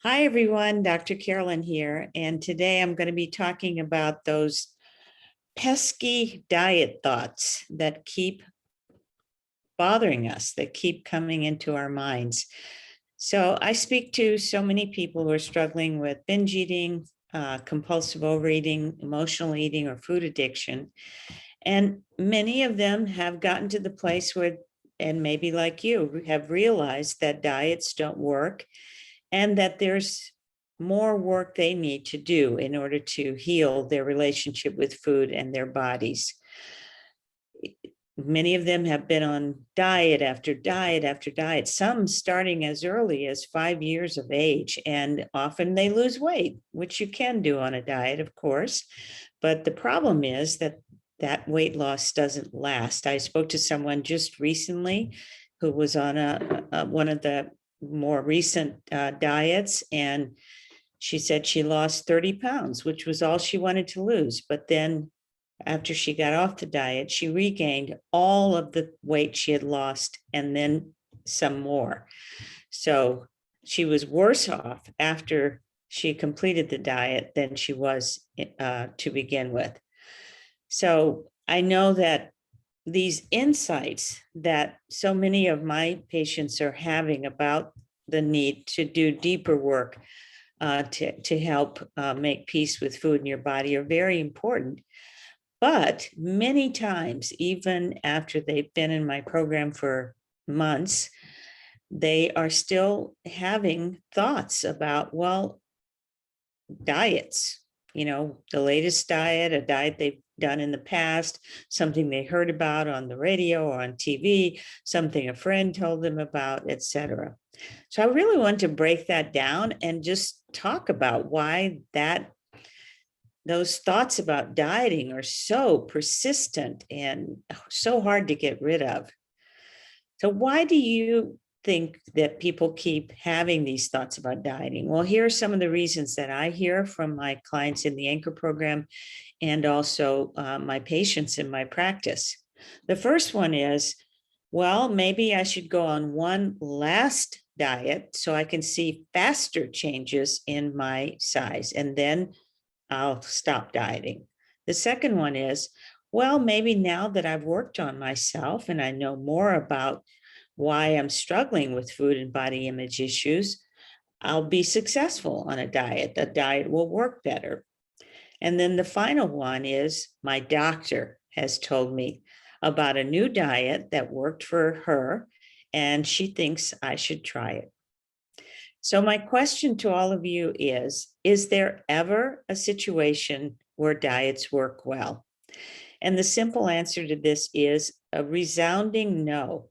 Hi, everyone. Dr. Carolyn here. And today I'm going to be talking about those pesky diet thoughts that keep bothering us, that keep coming into our minds. So I speak to so many people who are struggling with binge eating, compulsive overeating, emotional eating, or food addiction. And many of them have gotten to the place where, and maybe like you, have realized that diets don't work and that there's more work they need to do in order to heal their relationship with food and their bodies. Many of them have been on diet after diet after diet, some starting as early as 5 years of age, and often they lose weight, which you can do on a diet, of course. But the problem is that that weight loss doesn't last. I spoke to someone just recently who was on one of the more recent diets, and she said she lost 30 pounds, which was all she wanted to lose. But then after she got off the diet, she regained all of the weight she had lost and then some more. So she was worse off after she completed the diet than she was to begin with. So I know that these insights that so many of my patients are having about the need to do deeper work to help make peace with food in your body are very important. But many times, even after they've been in my program for months, they are still having thoughts about, well, diets, the latest diet, a diet they've done in the past, something they heard about on the radio or on TV, something a friend told them about, etc. So I really want to break that down and just talk about why those thoughts about dieting are so persistent and so hard to get rid of. So why do you think that people keep having these thoughts about dieting? Well, here are some of the reasons that I hear from my clients in the Anchor program and also my patients in my practice. The first one is, well, maybe I should go on one last diet so I can see faster changes in my size, and then I'll stop dieting. The second one is, well, maybe now that I've worked on myself and I know more about why I'm struggling with food and body image issues, I'll be successful on a diet. The diet will work better. And then the final one is, my doctor has told me about a new diet that worked for her, and she thinks I should try it. So my question to all of you is there ever a situation where diets work well? And the simple answer to this is a resounding no.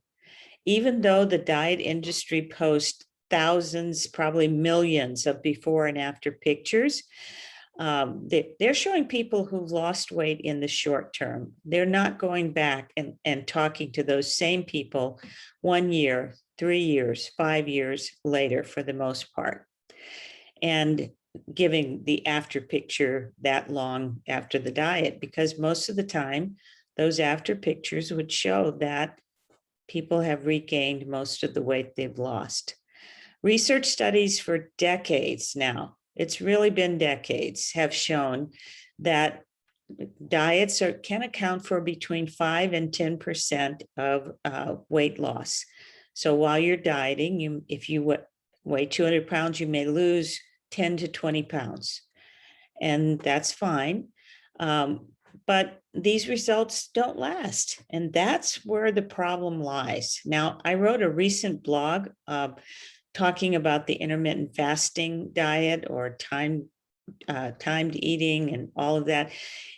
Even though the diet industry posts thousands, probably millions of before and after pictures, they're showing people who've lost weight in the short term. They're not going back and talking to those same people 1 year, 3 years, 5 years later for the most part, and giving the after picture that long after the diet, because most of the time those after pictures would show that people have regained most of the weight they've lost. Research studies for decades now, it's really been decades, have shown that diets can account for between 5 and 10% of weight loss. So while you're dieting, if you weigh 200 pounds, you may lose 10 to 20 pounds. And that's fine. But these results don't last. And that's where the problem lies. Now, I wrote a recent blog talking about the intermittent fasting diet or timed eating and all of that.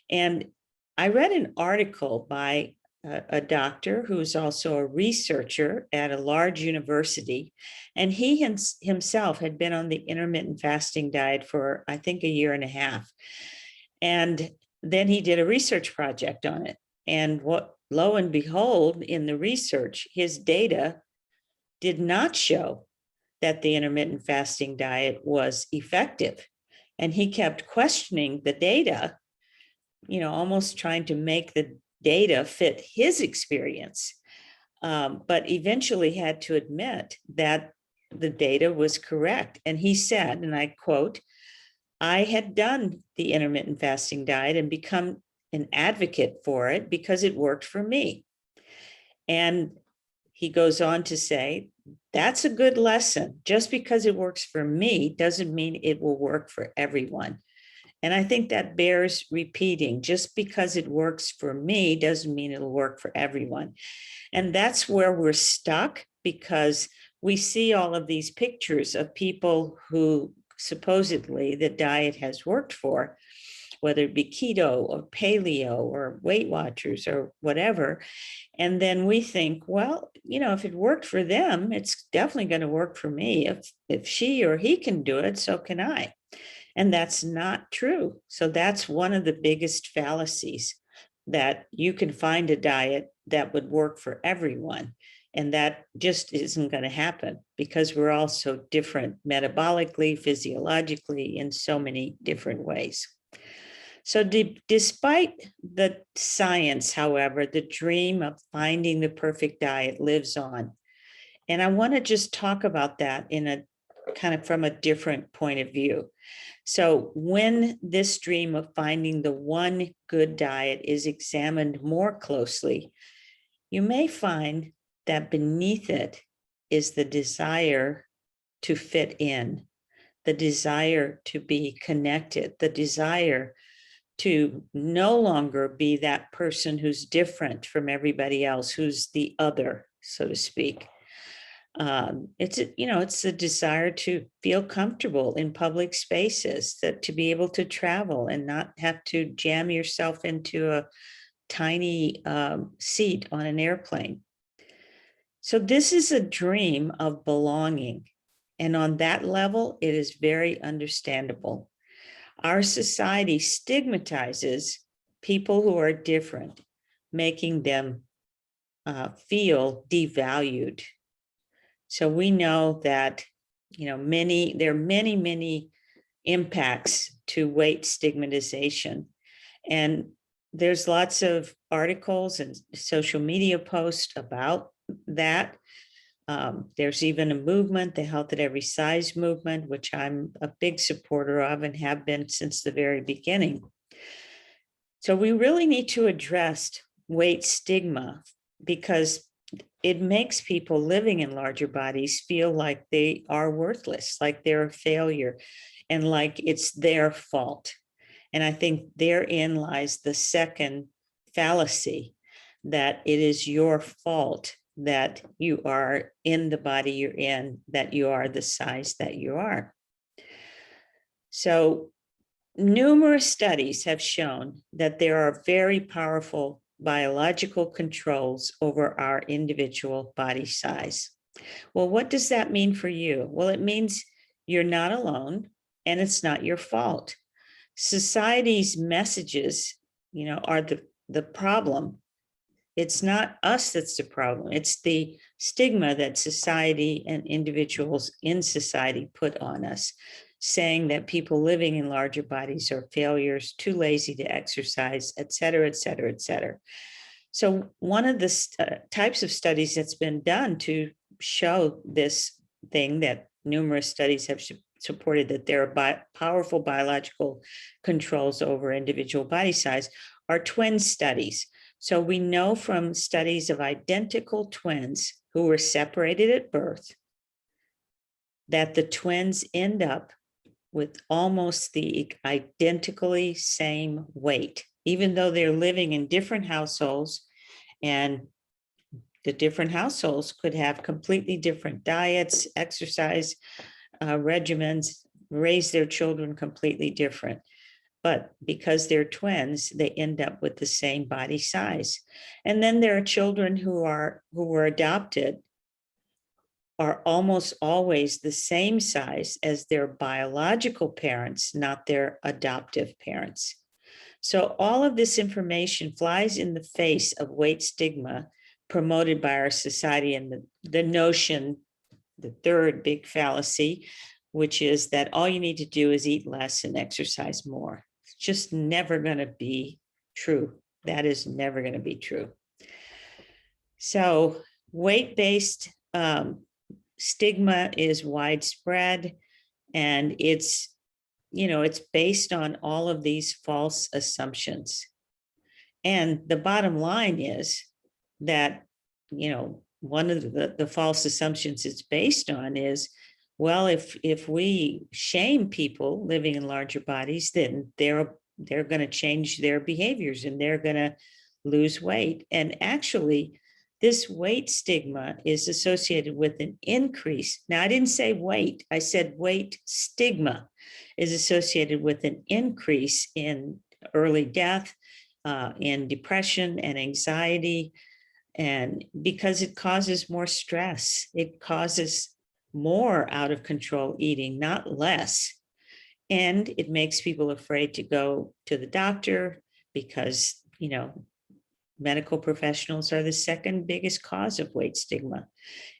And I read an article by a doctor who's also a researcher at a large university. And he himself had been on the intermittent fasting diet for, I think, a year and a half. And then he did a research project on it. And lo and behold, in the research, his data did not show that the intermittent fasting diet was effective. And he kept questioning the data, almost trying to make the data fit his experience, but eventually had to admit that the data was correct. And he said, and I quote, I had done the intermittent fasting diet and become an advocate for it because it worked for me. And he goes on to say, that's a good lesson. Just because it works for me doesn't mean it will work for everyone. And I think that bears repeating. Just because it works for me doesn't mean it'll work for everyone. And that's where we're stuck, because we see all of these pictures of people who supposedly the diet has worked for, whether it be keto or paleo or Weight Watchers or whatever. And then we think, well, if it worked for them, it's definitely going to work for me. If she or he can do it, so can I. And that's not true. So that's one of the biggest fallacies, that you can find a diet that would work for everyone. And that just isn't going to happen, because we're all so different metabolically, physiologically, in so many different ways. So despite the science, however, the dream of finding the perfect diet lives on. And I want to just talk about that in a kind of from a different point of view. So when this dream of finding the one good diet is examined more closely, you may find that beneath it is the desire to fit in, the desire to be connected, the desire to no longer be that person who's different from everybody else, who's the other, so to speak. It's a desire to feel comfortable in public spaces, that to be able to travel and not have to jam yourself into a tiny seat on an airplane. So this is a dream of belonging. And on that level, it is very understandable. Our society stigmatizes people who are different, making them feel devalued. So we know that, there are many impacts to weight stigmatization. And there's lots of articles and social media posts about that. There's even a movement, the Health at Every Size movement, which I'm a big supporter of and have been since the very beginning. So we really need to address weight stigma, because it makes people living in larger bodies feel like they are worthless, like they're a failure, and like it's their fault. And I think therein lies the second fallacy, that it is your fault that you are in the body you're in, that you are the size that you are. So numerous studies have shown that there are very powerful biological controls over our individual body size. Well, what does that mean for you? Well, it means you're not alone and it's not your fault. Society's messages, are the problem. It's not us that's the problem. It's the stigma that society and individuals in society put on us, saying that people living in larger bodies are failures, too lazy to exercise, et cetera, et cetera, et cetera. So one of the types of studies that's been done to show this thing, that numerous studies have supported that there are powerful biological controls over individual body size, are twin studies. So we know from studies of identical twins who were separated at birth that the twins end up with almost the identically same weight, even though they're living in different households, and the different households could have completely different diets, exercise regimens, raise their children completely different. But because they're twins, they end up with the same body size. And then there are children who were adopted, are almost always the same size as their biological parents, not their adoptive parents. So all of this information flies in the face of weight stigma promoted by our society, and the notion, the third big fallacy, which is that all you need to do is eat less and exercise more. It's just never going to be true. That is never going to be true. So weight-based stigma is widespread, and it's based on all of these false assumptions. And the bottom line is that, one of the false assumptions it's based on is, well, if we shame people living in larger bodies, then they're going to change their behaviors and they're going to lose weight. And actually, this weight stigma is associated with an increase. Now, I didn't say weight, I said weight stigma is associated with an increase in early death, in depression and anxiety, and because it causes more stress, it causes more out of control eating, not less. And it makes people afraid to go to the doctor because, medical professionals are the second biggest cause of weight stigma.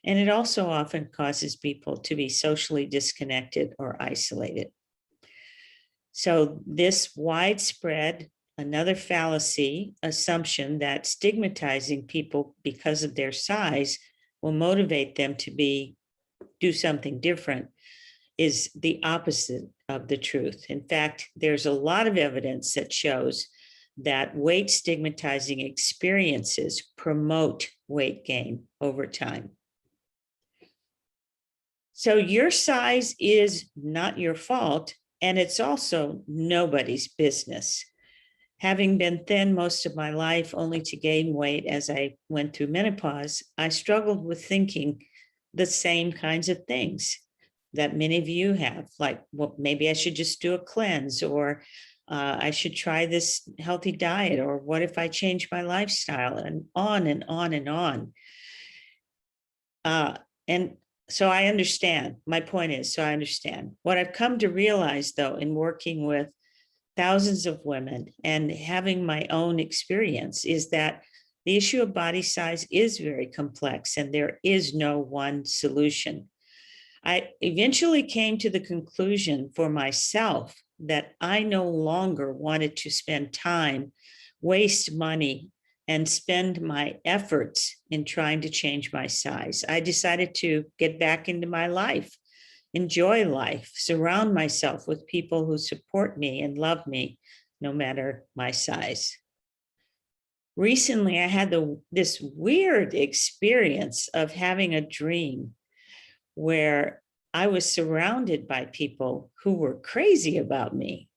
And it also often causes people to be socially disconnected or isolated. So this widespread, another fallacy, assumption that stigmatizing people because of their size will motivate them to do something different is the opposite of the truth. In fact, there's a lot of evidence that shows that weight stigmatizing experiences promote weight gain over time. So your size is not your fault, and it's also nobody's business. Having been thin most of my life, only to gain weight as I went through menopause, I struggled with thinking the same kinds of things that many of you have, like, well, maybe I should just do a cleanse, or I should try this healthy diet, or what if I change my lifestyle, and on and on and on. And so I understand. My point is, so I understand. What I've come to realize, though, in working with thousands of women and having my own experience, is that the issue of body size is very complex and there is no one solution. I eventually came to the conclusion for myself that I no longer wanted to spend time, waste money, and spend my efforts in trying to change my size. I decided to get back into my life, enjoy life, surround myself with people who support me and love me, no matter my size. Recently, I had this weird experience of having a dream where I was surrounded by people who were crazy about me.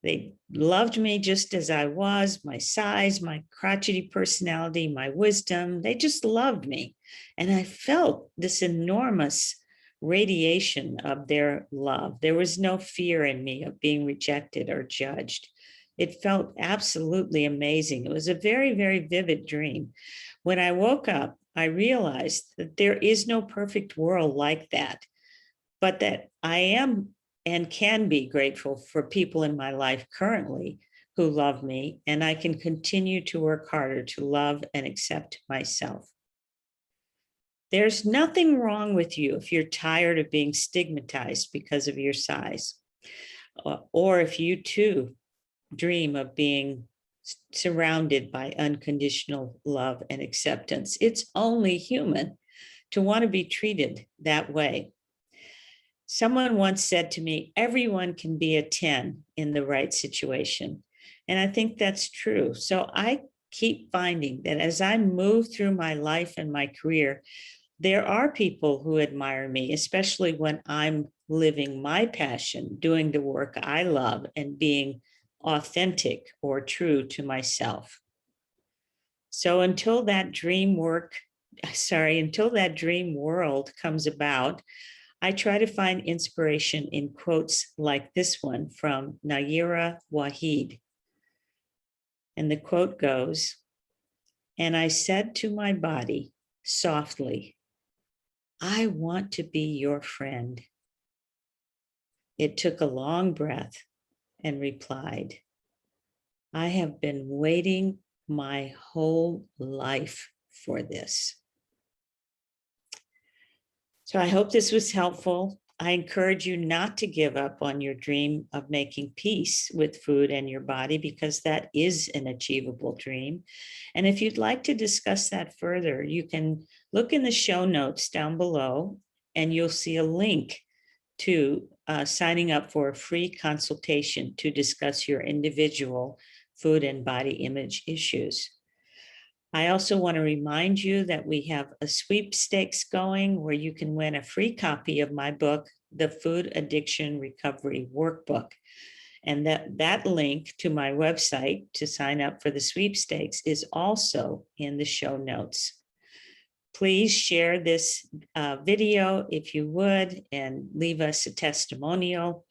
They loved me just as I was, my size, my crotchety personality, my wisdom. They just loved me. And I felt this enormous radiation of their love. There was no fear in me of being rejected or judged. It felt absolutely amazing. It was a very, very vivid dream. When I woke up, I realized that there is no perfect world like that, but that I am and can be grateful for people in my life currently who love me, and I can continue to work harder to love and accept myself. There's nothing wrong with you if you're tired of being stigmatized because of your size, or if you too dream of being surrounded by unconditional love and acceptance. It's only human to want to be treated that way. Someone once said to me, everyone can be a 10 in the right situation. And I think that's true. So I keep finding that as I move through my life and my career, there are people who admire me, especially when I'm living my passion, doing the work I love, and being authentic or true to myself. So until that dream world comes about, I try to find inspiration in quotes like this one from Nayyirah Waheed. And the quote goes, "And I said to my body softly, I want to be your friend. It took a long breath and replied, I have been waiting my whole life for this." So I hope this was helpful. I encourage you not to give up on your dream of making peace with food and your body, because that is an achievable dream. And if you'd like to discuss that further, you can look in the show notes down below and you'll see a link to signing up for a free consultation to discuss your individual food and body image issues. I also want to remind you that we have a sweepstakes going where you can win a free copy of my book, The Food Addiction Recovery Workbook. And that link to my website to sign up for the sweepstakes is also in the show notes. Please share this video if you would, and leave us a testimonial.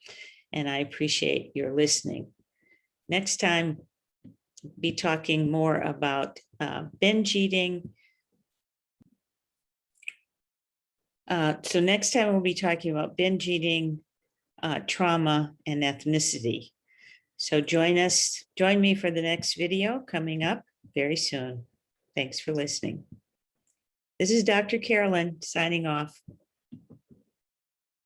And I appreciate your listening. Next time, be talking more about binge eating. So next time we'll be talking about binge eating, trauma, and ethnicity. So join me for the next video coming up very soon. Thanks for listening. This is Dr. Carolyn signing off.